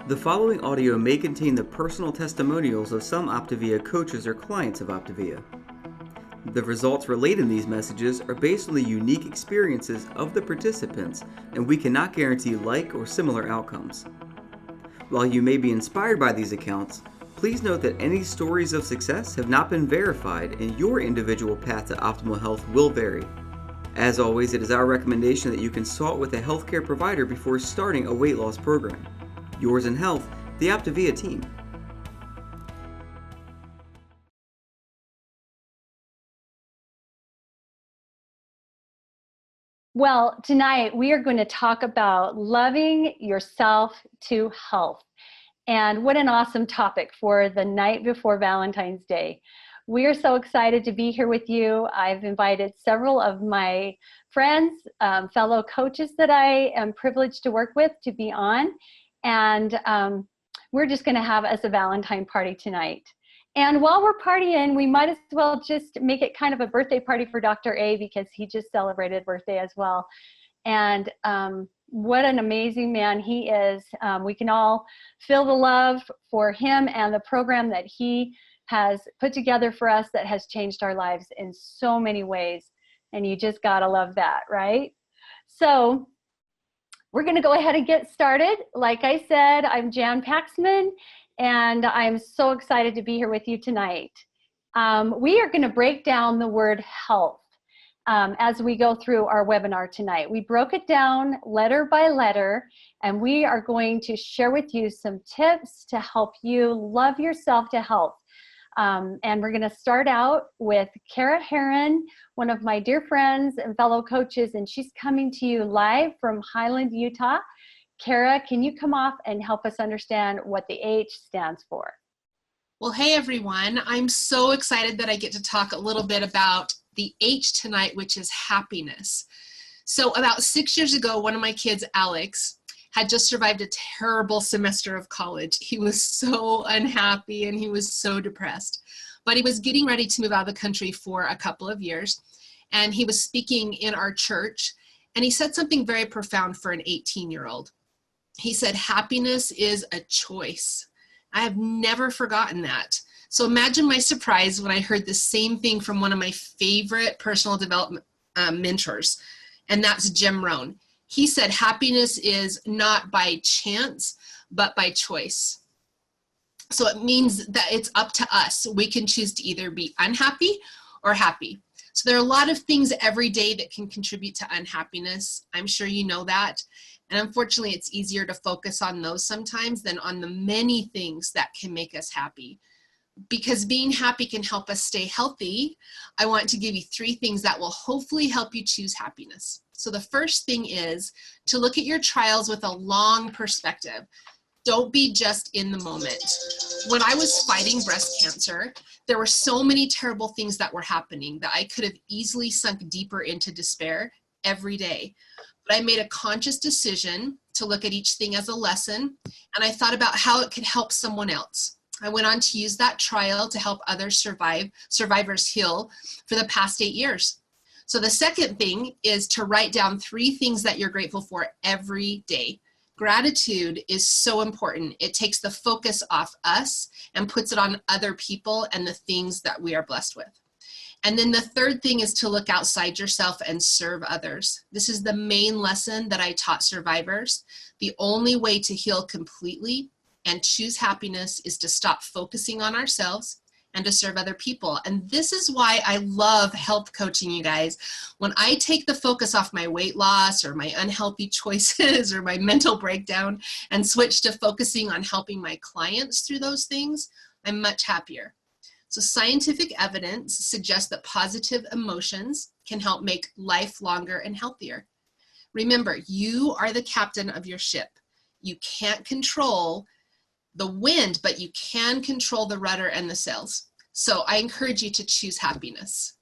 The following audio may contain the personal testimonials of some OPTAVIA coaches or clients of OPTAVIA. The results relayed in these messages are based on the unique experiences of the participants, and we cannot guarantee like or similar outcomes. While you may be inspired by these accounts, please note that any stories of success have not been verified and your individual path to optimal health will vary. As always, it is our recommendation that you consult with a healthcare provider before starting a weight loss program. Yours in health, the OPTAVIA team. Well, tonight we are going to talk about loving yourself to health. And what an awesome topic for the night before Valentine's Day. We are so excited to be here with you. I've invited several of my friends, fellow coaches that I am privileged to work with to be on. And we're just going to have us a Valentine party tonight. And while we're partying, we might as well just make it kind of a birthday party for Dr. A, because he just celebrated birthday as well. And what an amazing man he is. We can all feel the love for him and the program that he has put together for us that has changed our lives in so many ways. And you just gotta love that, right? So we're going to go ahead and get started. Like I said, I'm Jan Paxman, and I'm so excited to be here with you tonight. We are going to break down the word health as we go through our webinar tonight. We broke it down letter by letter, and we are going to share with you some tips to help you love yourself to health. And we're going to start out with Kara Heron, one of my dear friends and fellow coaches, and she's coming to you live from Highland, Utah. Kara, can you come off and help us understand what the H stands for? Well, hey everyone. I'm so excited that I get to talk a little bit about the H tonight, which is happiness. So about 6 years ago, one of my kids, Alex, had just survived a terrible semester of college. He was so unhappy and he was so depressed. But he was getting ready to move out of the country for a couple of years. And he was speaking in our church. And he said something very profound for an 18-year-old. He said, happiness is a choice. I have never forgotten that. So imagine my surprise when I heard the same thing from one of my favorite personal development mentors. And that's Jim Rohn. He said happiness is not by chance, but by choice. So it means that it's up to us. We can choose to either be unhappy or happy. So there are a lot of things every day that can contribute to unhappiness. I'm sure you know that. And unfortunately, it's easier to focus on those sometimes than on the many things that can make us happy. Because being happy can help us stay healthy, I want to give you 3 things that will hopefully help you choose happiness. So the first thing is to look at your trials with a long perspective. Don't be just in the moment. When I was fighting breast cancer, there were so many terrible things that were happening that I could have easily sunk deeper into despair every day. But I made a conscious decision to look at each thing as a lesson, and I thought about how it could help someone else. I went on to use that trial to help other survivors heal for the past 8 years. So the second thing is to write down 3 things that you're grateful for every day. Gratitude is so important. It takes the focus off us and puts it on other people and the things that we are blessed with. And then the third thing is to look outside yourself and serve others. This is the main lesson that I taught survivors. The only way to heal completely and choose happiness is to stop focusing on ourselves and to serve other people. And this is why I love health coaching, you guys. When I take the focus off my weight loss or my unhealthy choices or my mental breakdown and switch to focusing on helping my clients through those things, I'm much happier. So scientific evidence suggests that positive emotions can help make life longer and healthier. Remember, you are the captain of your ship. You can't control the wind, but you can control the rudder and the sails. So I encourage you to choose happiness.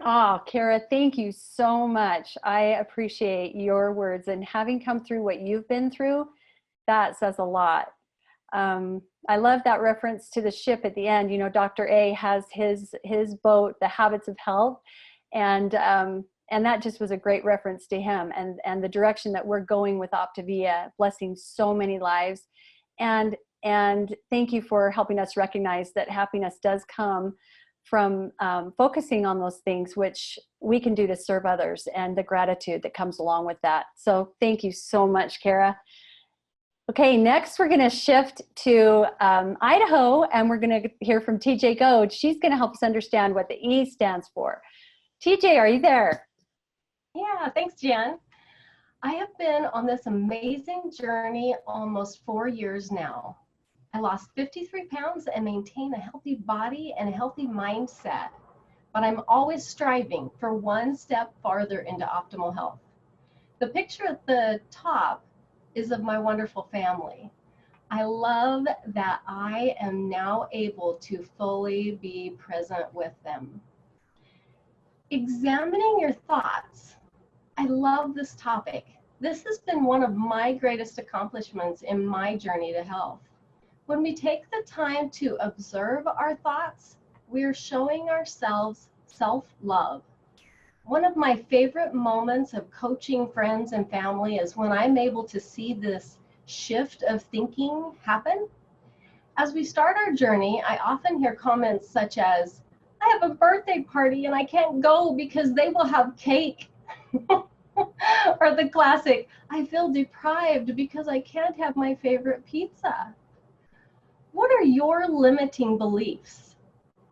Oh, Kara, thank you so much. I appreciate your words, and having come through what you've been through, that says a lot. I love that reference to the ship at the end. You know, Dr. A has his boat, The Habits of Health. And And that just was a great reference to him and the direction that we're going with OPTAVIA, blessing so many lives. And thank you for helping us recognize that happiness does come from focusing on those things which we can do to serve others, and the gratitude that comes along with that. So thank you so much, Kara. Okay, next we're going to shift to Idaho, and we're going to hear from TJ Goad. She's going to help us understand what the E stands for. TJ, are you there? Yeah, thanks, Jan. I have been on this amazing journey almost 4 years now. I lost 53 pounds and maintain a healthy body and a healthy mindset, but I'm always striving for one step farther into optimal health. The picture at the top is of my wonderful family. I love that I am now able to fully be present with them. Examining your thoughts. I love this topic. This has been one of my greatest accomplishments in my journey to health. When we take the time to observe our thoughts, we're showing ourselves self-love. One of my favorite moments of coaching friends and family is when I'm able to see this shift of thinking happen. As we start our journey, I often hear comments such as, I have a birthday party and I can't go because they will have cake. Or the classic, I feel deprived because I can't have my favorite pizza. What are your limiting beliefs?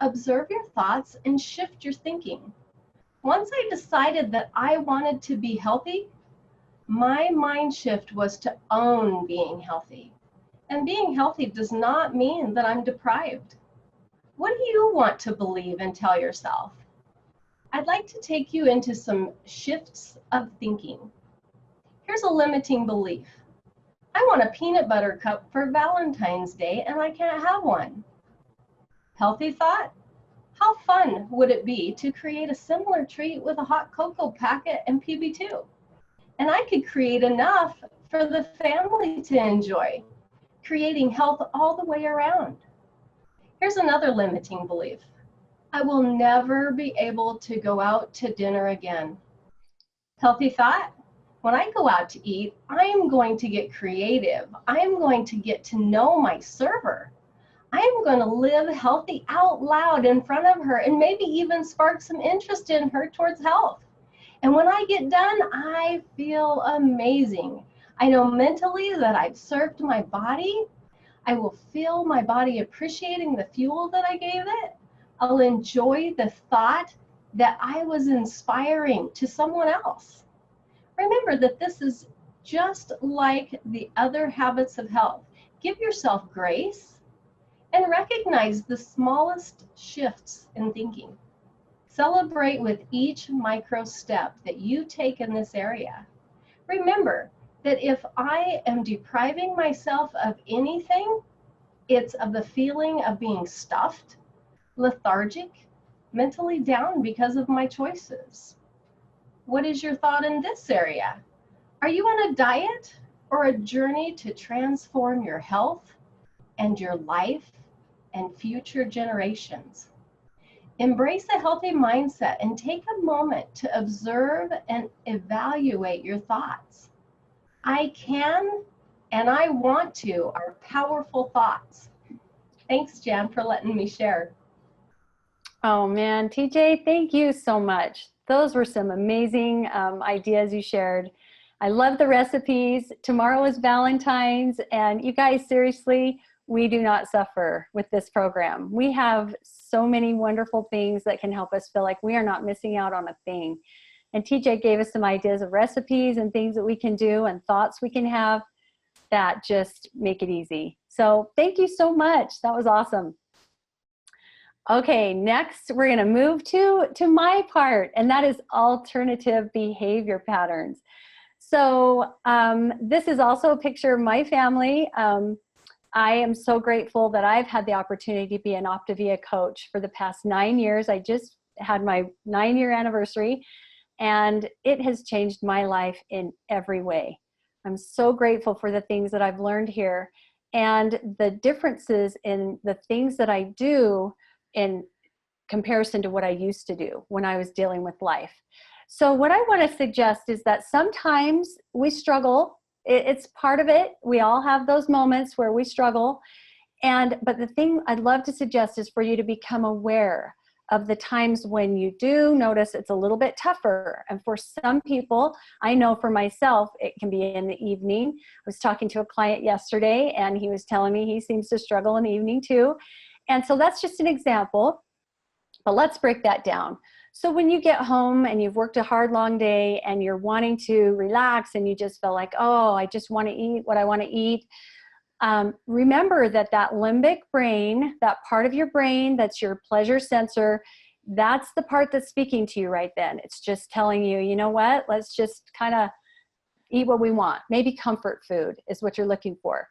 Observe your thoughts and shift your thinking. Once I decided that I wanted to be healthy, my mind shift was to own being healthy. And being healthy does not mean that I'm deprived. What do you want to believe and tell yourself? I'd like to take you into some shifts of thinking. Here's a limiting belief. I want a peanut butter cup for Valentine's Day and I can't have one. Healthy thought? How fun would it be to create a similar treat with a hot cocoa packet and PB2? And I could create enough for the family to enjoy, creating health all the way around. Here's another limiting belief. I will never be able to go out to dinner again. Healthy thought? When I go out to eat, I'm going to get creative. I'm going to get to know my server. I'm going to live healthy out loud in front of her and maybe even spark some interest in her towards health. And when I get done, I feel amazing. I know mentally that I've served my body. I will feel my body appreciating the fuel that I gave it. I'll enjoy the thought that I was inspiring to someone else. Remember that this is just like the other habits of health. Give yourself grace and recognize the smallest shifts in thinking. Celebrate with each micro step that you take in this area. Remember that if I am depriving myself of anything, it's of the feeling of being stuffed, lethargic, mentally down because of my choices. What is your thought in this area? Are you on a diet or a journey to transform your health and your life and future generations? Embrace a healthy mindset and take a moment to observe and evaluate your thoughts. I can and I want to are powerful thoughts. Thanks, Jan, for letting me share. Oh man, TJ, thank you so much. Those were some amazing ideas you shared. I love the recipes. Tomorrow is Valentine's, and you guys, seriously, we do not suffer with this program. We have so many wonderful things that can help us feel like we are not missing out on a thing. And TJ gave us some ideas of recipes and things that we can do and thoughts we can have that just make it easy. So thank you so much. That was awesome. Okay, next we're going to move to my part, and that is alternative behavior patterns. So this is also a picture of my family. I am so grateful that I've had the opportunity to be an OPTAVIA coach for the past 9 years. I just had my 9-year anniversary, and it has changed my life in every way. I'm so grateful for the things that I've learned here and the differences in the things that I do in comparison to what I used to do when I was dealing with life. So what I want to suggest is that sometimes we struggle. It's part of it. We all have those moments where we struggle. But the thing I'd love to suggest is for you to become aware of the times when you do notice it's a little bit tougher. And for some people, I know for myself, it can be in the evening. I was talking to a client yesterday and he was telling me he seems to struggle in the evening too. And so that's just an example, but let's break that down. So when you get home and you've worked a hard, long day and you're wanting to relax and you just feel like, oh, I just want to eat what I want to eat. Remember that limbic brain, that part of your brain that's your pleasure sensor, that's the part that's speaking to you right then. It's just telling you, you know what, let's just kind of eat what we want. Maybe comfort food is what you're looking for.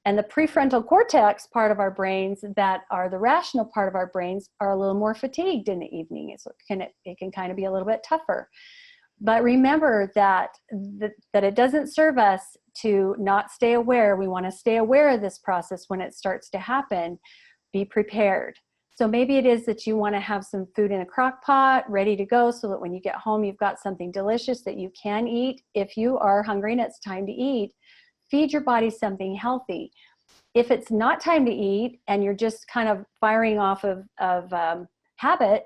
And the prefrontal cortex part of our brains that are the rational part of our brains are a little more fatigued in the evening. It can kind of be a little bit tougher. But remember that it doesn't serve us to not stay aware. We want to stay aware of this process when it starts to happen. Be prepared. So maybe it is that you want to have some food in a crock pot ready to go so that when you get home, you've got something delicious that you can eat. If you are hungry and it's time to eat, feed your body something healthy. If it's not time to eat and you're just kind of firing off of habit,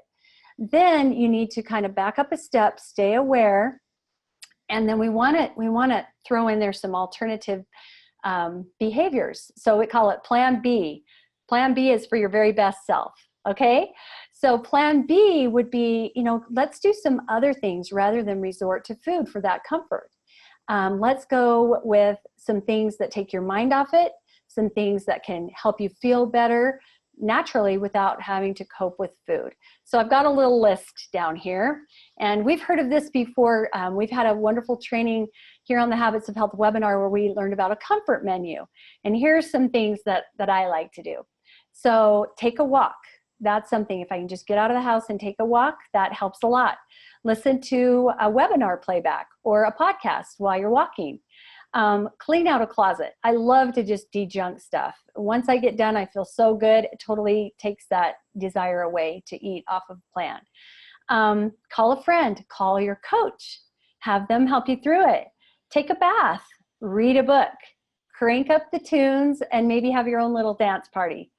then you need to kind of back up a step, stay aware, and then we want to throw in there some alternative behaviors. So we call it Plan B. Plan B is for your very best self, okay? So Plan B would be, let's do some other things rather than resort to food for that comfort. Let's go with some things that take your mind off it, some things that can help you feel better naturally without having to cope with food. So I've got a little list down here, and we've heard of this before. We've had a wonderful training here on the Habits of Health webinar where we learned about a comfort menu. And here's some things that I like to do. So take a walk. That's something, if I can just get out of the house and take a walk, that helps a lot. Listen to a webinar playback or a podcast while you're walking. Clean out a closet. I love to just de-junk stuff. Once I get done, I feel so good. It totally takes that desire away to eat off of plan. Call a friend, call your coach, have them help you through it. Take a bath, read a book, crank up the tunes, and maybe have your own little dance party.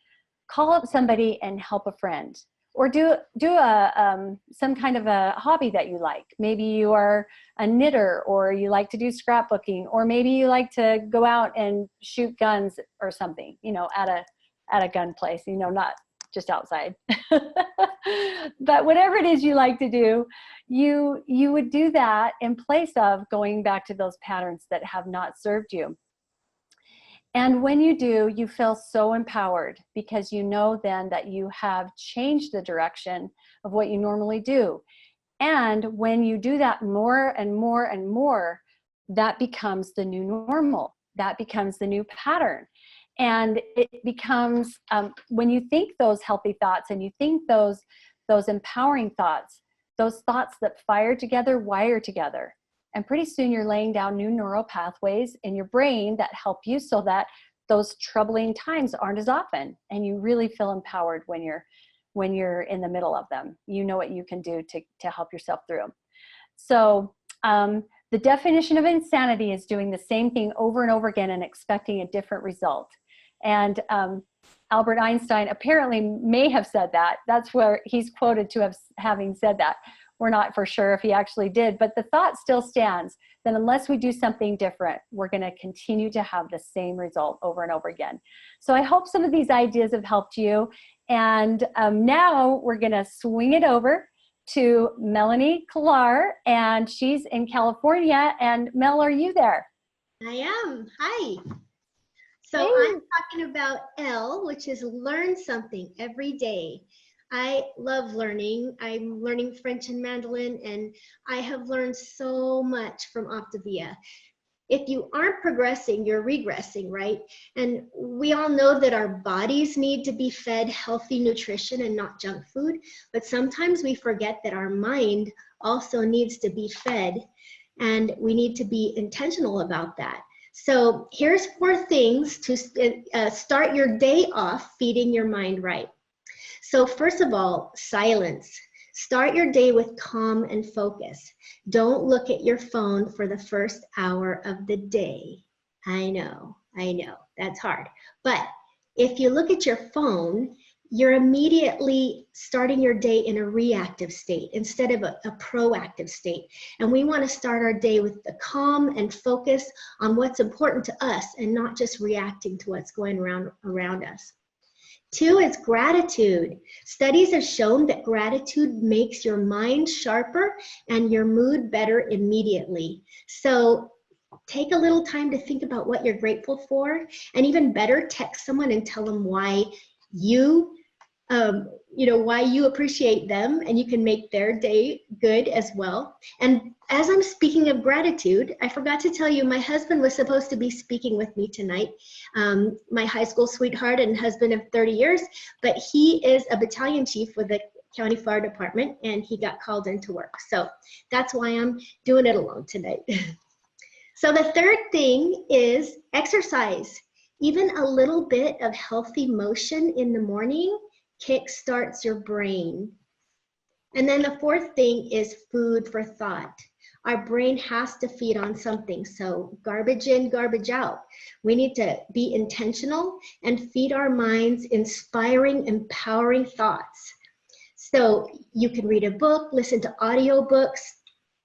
Call up somebody and help a friend. Or do some kind of a hobby that you like. Maybe you are a knitter, or you like to do scrapbooking, or maybe you like to go out and shoot guns or something, at a gun place, not just outside. But whatever it is you like to do, you would do that in place of going back to those patterns that have not served you. And when you do, you feel so empowered because you know then that you have changed the direction of what you normally do. And when you do that more and more and more, that becomes the new normal. That becomes the new pattern. And it becomes, when you think those healthy thoughts and you think those empowering thoughts, those thoughts that fire together, wire together. And pretty soon you're laying down new neural pathways in your brain that help you so that those troubling times aren't as often. And you really feel empowered when you're in the middle of them. You know what you can do to help yourself through them. So the definition of insanity is doing the same thing over and over again and expecting a different result. And Albert Einstein apparently may have said that. That's where he's quoted to having said that. We're not for sure if he actually did, but the thought still stands that unless we do something different, we're going to continue to have the same result over and over again. So I hope some of these ideas have helped you. And now we're going to swing it over to Melanie Killar, and she's in California. And Mel, are you there? I am. Hi. So Hey. I'm talking about L, which is learn something every day. I love learning. I'm learning French and Mandolin, and I have learned so much from OPTAVIA. If you aren't progressing, you're regressing, right? And we all know that our bodies need to be fed healthy nutrition and not junk food, but sometimes we forget that our mind also needs to be fed, and we need to be intentional about that. So here's 4 things to start your day off feeding your mind right. So first of all, silence. Start your day with calm and focus. Don't look at your phone for the first hour of the day. I know, that's hard. But if you look at your phone, you're immediately starting your day in a reactive state instead of a proactive state. And we want to start our day with the calm and focus on what's important to us and not just reacting to what's going around us. 2 is gratitude. Studies have shown that gratitude makes your mind sharper and your mood better immediately. So take a little time to think about what you're grateful for, and even better, text someone and tell them why why you appreciate them, and you can make their day good as well. And as I'm speaking of gratitude, I forgot to tell you, my husband was supposed to be speaking with me tonight, my high school sweetheart and husband of 30 years, but he is a battalion chief with the county fire department, and he got called into work. So that's why I'm doing it alone tonight. So the third thing is exercise. Even a little bit of healthy motion in the morning kickstarts your brain. And then the fourth thing is food for thought. Our brain has to feed on something, so garbage in, garbage out. We need to be intentional and feed our minds inspiring, empowering thoughts. So you can read a book, listen to audiobooks,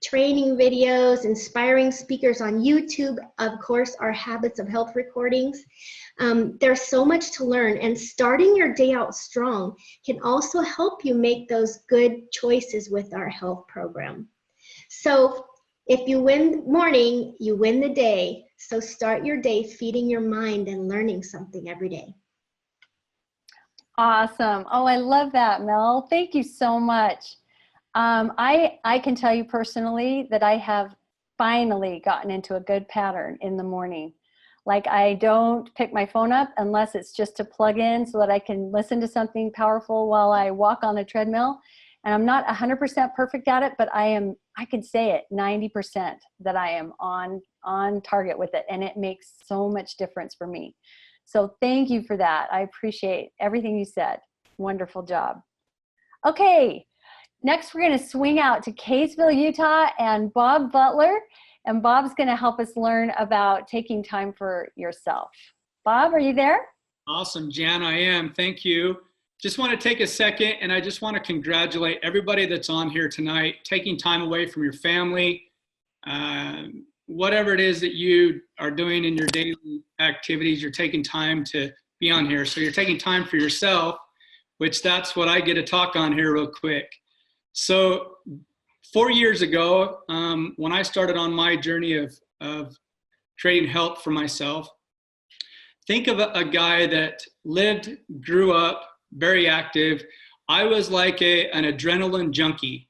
training videos, inspiring speakers on YouTube, of course, our Habits of Health recordings. There's so much to learn, and starting your day out strong can also help you make those good choices with our health program. So if you win the morning, you win the day. So start your day feeding your mind and learning something every day. Awesome. Oh, I love that, Mel. Thank you so much. I can tell you personally that I have finally gotten into a good pattern in the morning. Like, I don't pick my phone up unless it's just to plug in so that I can listen to something powerful while I walk on the treadmill. And I'm not 100% perfect at it, but I can say it 90% that I am on target with it. And it makes so much difference for me. So thank you for that. I appreciate everything you said. Wonderful job. Okay. Next, we're going to swing out to Kaysville, Utah, and Bob Butler. And Bob's going to help us learn about taking time for yourself. Bob, are you there? Awesome, Jan, I am. Thank you. Just want to take a second, and I just want to congratulate everybody that's on here tonight, taking time away from your family, whatever it is that you are doing in your daily activities, you're taking time to be on here. So you're taking time for yourself, which that's what I get to talk on here real quick. So 4 years ago, when I started on my journey of creating health for myself, think of a guy that lived, grew up, very active. I was like an adrenaline junkie.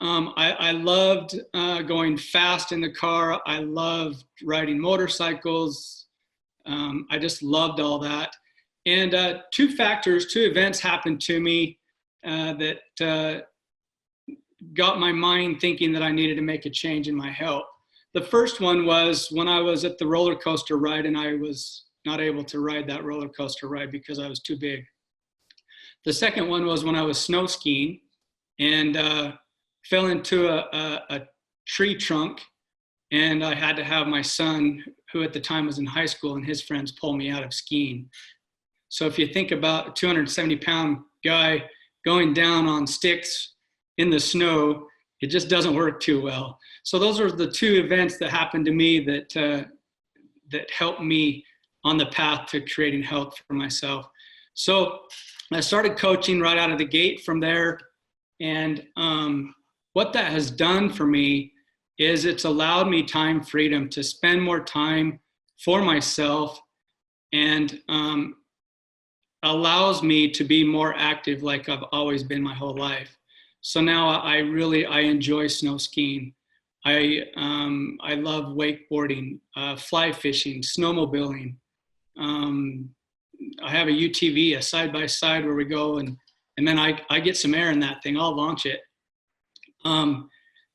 I loved going fast in the car. I loved riding motorcycles. I just loved all that. And two events happened to me that got my mind thinking that I needed to make a change in my health. The first one was when I was at the roller coaster ride, and I was not able to ride that roller coaster ride because I was too big. The second one was when I was snow skiing and fell into a tree trunk, and I had to have my son, who at the time was in high school, and his friends pull me out of skiing. So if you think about a 270-pound guy going down on sticks in the snow, it just doesn't work too well. So those are the two events that happened to me that helped me on the path to creating health for myself. So I started coaching right out of the gate from there. And what that has done for me is it's allowed me time freedom to spend more time for myself, and allows me to be more active like I've always been my whole life. So now I enjoy snow skiing. I love wakeboarding, fly fishing, snowmobiling. I have a UTV, a side-by-side where we go, and then I get some air in that thing. I'll launch it.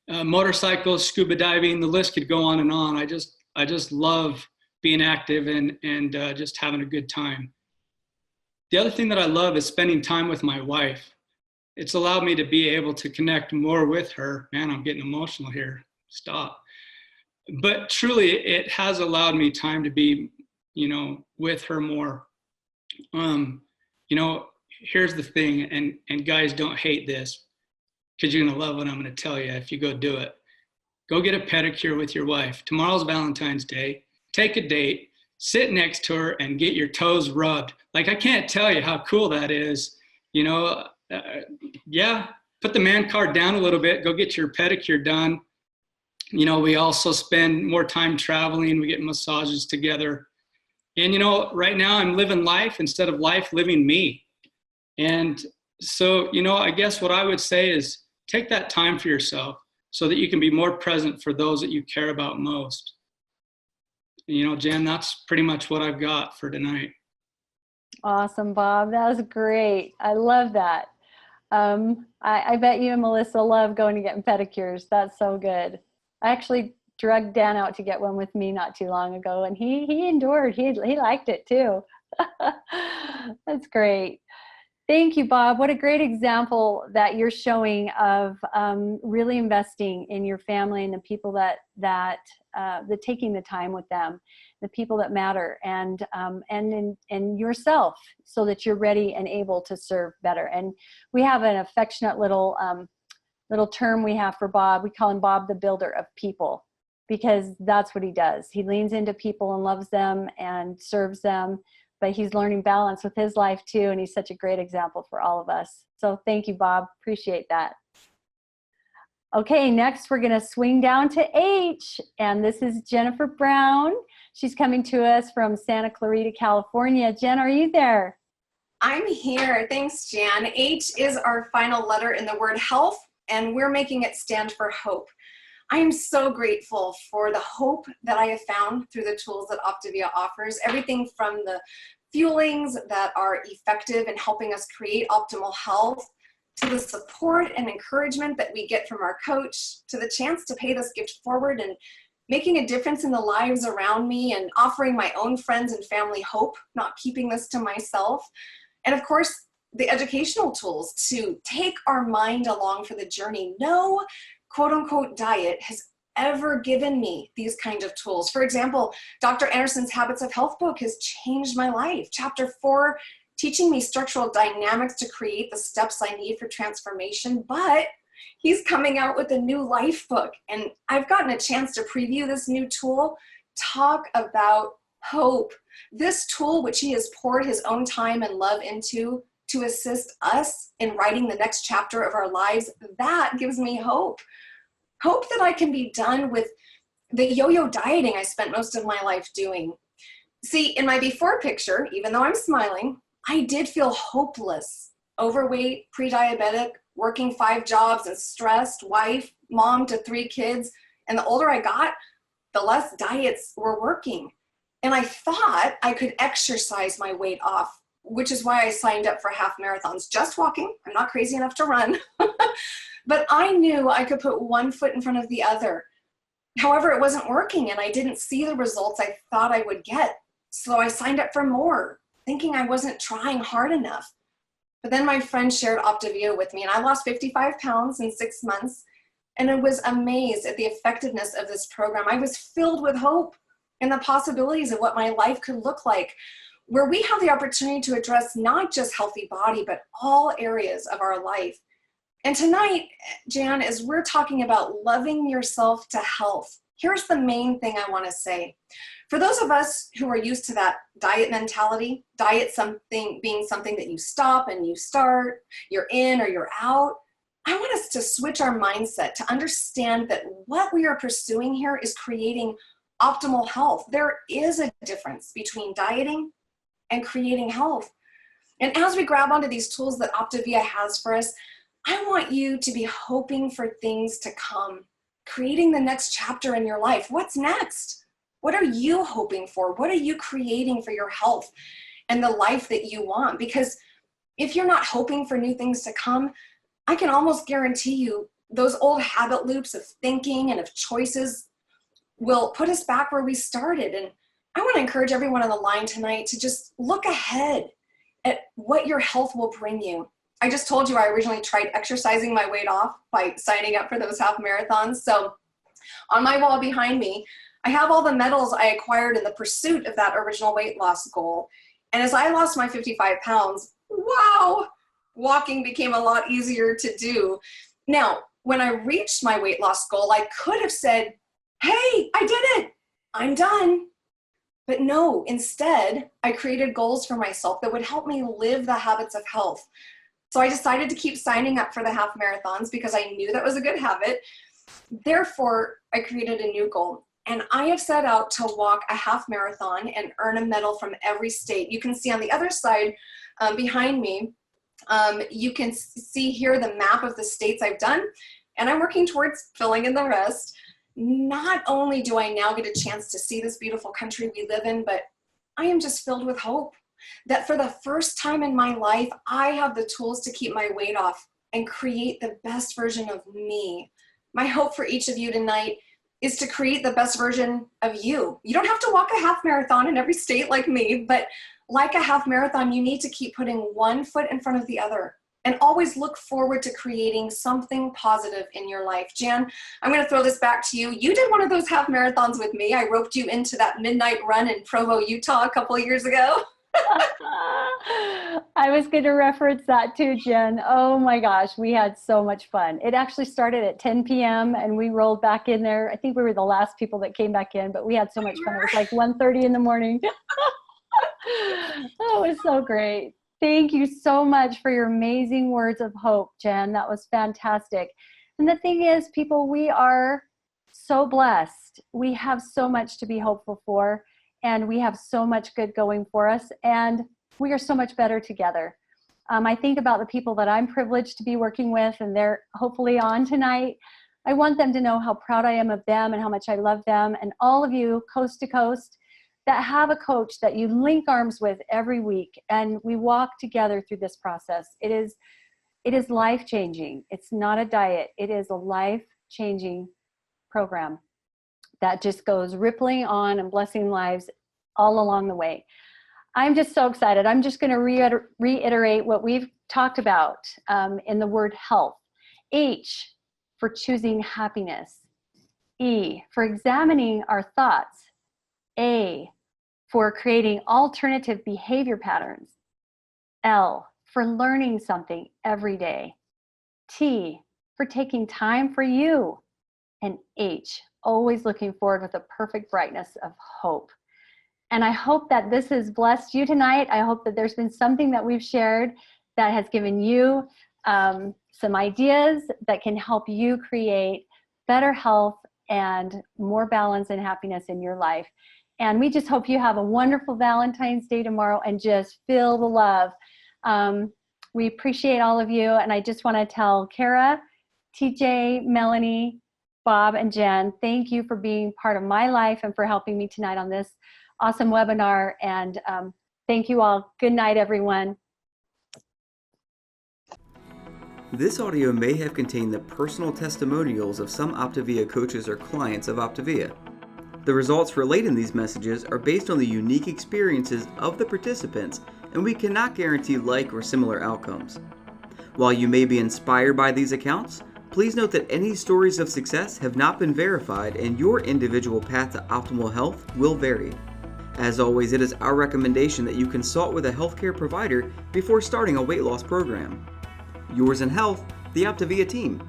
Motorcycles, scuba diving, the list could go on and on. I just love being active and just having a good time. The other thing that I love is spending time with my wife. it's allowed me to be able to connect more with her. Man, I'm getting emotional here. Stop. But truly, it has allowed me time to be, with her more. Here's the thing, and guys, don't hate this, because you're gonna love what I'm gonna tell you if you go do it. Go get a pedicure with your wife. Tomorrow's Valentine's Day. Take a date, sit next to her, and get your toes rubbed. Like, I can't tell you how cool that is. Yeah, put the man card down a little bit. Go get your pedicure done. We also spend more time traveling. We get massages together. And, right now I'm living life instead of life living me. And so, I guess what I would say is take that time for yourself so that you can be more present for those that you care about most. Jen, that's pretty much what I've got for tonight. Awesome, Bob. That was great. I love that. I bet you and Melissa love going to getting pedicures. That's so good. I actually drugged Dan out to get one with me not too long ago, and he endured. He liked it too. That's great. Thank you, Bob. What a great example that you're showing of really investing in your family and the people that taking the time with them, the people that matter, and in yourself, so that you're ready and able to serve better. And we have an affectionate little term we have for Bob. We call him Bob the Builder of People, because that's what he does. He leans into people and loves them and serves them, but he's learning balance with his life too, and he's such a great example for all of us. So thank you, Bob. Appreciate that. Okay, next we're going to swing down to H, and this is Jennifer Brown. She's coming to us from Santa Clarita, California. Jen, are you there? I'm here. Thanks, Jan. H is our final letter in the word health, and we're making it stand for hope. I am so grateful for the hope that I have found through the tools that OPTAVIA offers. Everything from the fuelings that are effective in helping us create optimal health, to the support and encouragement that we get from our coach, to the chance to pay this gift forward and making a difference in the lives around me and offering my own friends and family hope, not keeping this to myself. And of course, the educational tools to take our mind along for the journey. No quote unquote diet has ever given me these kinds of tools. For example, Dr. Anderson's Habits of Health book has changed my life. Chapter 4, teaching me structural dynamics to create the steps I need for transformation. But he's coming out with a new life book, and I've gotten a chance to preview this new tool. Talk about hope. This tool, which he has poured his own time and love into to assist us in writing the next chapter of our lives, that gives me hope. Hope that I can be done with the yo-yo dieting I spent most of my life doing. See, in my before picture, even though I'm smiling, I did feel hopeless. Overweight, pre-diabetic, working 5 jobs and stressed, wife, mom to 3 kids. And the older I got, the less diets were working. And I thought I could exercise my weight off, which is why I signed up for half marathons. Just walking. I'm not crazy enough to run. But I knew I could put one foot in front of the other. However, it wasn't working, and I didn't see the results I thought I would get. So I signed up for more, thinking I wasn't trying hard enough. But then my friend shared OPTAVIA with me, and I lost 55 pounds in 6 months, and I was amazed at the effectiveness of this program. I was filled with hope and the possibilities of what my life could look like, where we have the opportunity to address not just healthy body, but all areas of our life. And tonight, Jan, as we're talking about loving yourself to health, here's the main thing I want to say. For those of us who are used to that diet mentality, diet being something that you stop and you start, you're in or you're out, I want us to switch our mindset to understand that what we are pursuing here is creating optimal health. There is a difference between dieting and creating health. And as we grab onto these tools that OPTAVIA has for us, I want you to be hoping for things to come, creating the next chapter in your life. What's next? What are you hoping for? What are you creating for your health and the life that you want? Because if you're not hoping for new things to come, I can almost guarantee you those old habit loops of thinking and of choices will put us back where we started. And I want to encourage everyone on the line tonight to just look ahead at what your health will bring you. I just told you I originally tried exercising my weight off by signing up for those half marathons. So on my wall behind me, I have all the medals I acquired in the pursuit of that original weight loss goal. And as I lost my 55 pounds, wow, walking became a lot easier to do. Now, when I reached my weight loss goal, I could have said, hey, I did it, I'm done. But no, instead, I created goals for myself that would help me live the habits of health. So I decided to keep signing up for the half marathons because I knew that was a good habit. Therefore, I created a new goal. And I have set out to walk a half marathon and earn a medal from every state. You can see on the other side behind me, you can see here the map of the states I've done. And I'm working towards filling in the rest. Not only do I now get a chance to see this beautiful country we live in, but I am just filled with hope that for the first time in my life, I have the tools to keep my weight off and create the best version of me. My hope for each of you tonight is to create the best version of you. You don't have to walk a half marathon in every state like me, but like a half marathon, you need to keep putting one foot in front of the other and always look forward to creating something positive in your life. Jan, I'm gonna throw this back to you. You did one of those half marathons with me. I roped you into that midnight run in Provo, Utah a couple of years ago. I was going to reference that too, Jen. Oh my gosh, we had so much fun. It actually started at 10 p.m. and we rolled back in there. I think we were the last people that came back in, but we had so much fun. It was like 1:30 in the morning. Oh, it was so great. Thank you so much for your amazing words of hope, Jen. That was fantastic. And the thing is, people, we are so blessed. We have so much to be hopeful for. And we have so much good going for us, and we are so much better together. I think about the people that I'm privileged to be working with, and they're hopefully on tonight. I want them to know how proud I am of them and how much I love them, and all of you coast to coast that have a coach that you link arms with every week, and we walk together through this process. It is life-changing. It's not a diet. It is a life-changing program that just goes rippling on and blessing lives all along the way. I'm just so excited. I'm just going to reiterate what we've talked about in the word health. H, for choosing happiness. E, for examining our thoughts. A, for creating alternative behavior patterns. L, for learning something every day. T, for taking time for you. And H, always looking forward with a perfect brightness of hope. And I hope that this has blessed you tonight. I hope that there's been something that we've shared that has given you some ideas that can help you create better health and more balance and happiness in your life. And we just hope you have a wonderful Valentine's Day tomorrow and just feel the love. We appreciate all of you. And I just want to tell Kara, TJ, Melanie, Bob, and Jen, thank you for being part of my life and for helping me tonight on this awesome webinar. And thank you all. Good night, everyone. This audio may have contained the personal testimonials of some OPTAVIA coaches or clients of OPTAVIA. The results relayed in these messages are based on the unique experiences of the participants, and we cannot guarantee like or similar outcomes. While you may be inspired by these accounts, please note that any stories of success have not been verified and your individual path to optimal health will vary. As always, it is our recommendation that you consult with a healthcare provider before starting a weight loss program. Yours in health, the OPTAVIA team.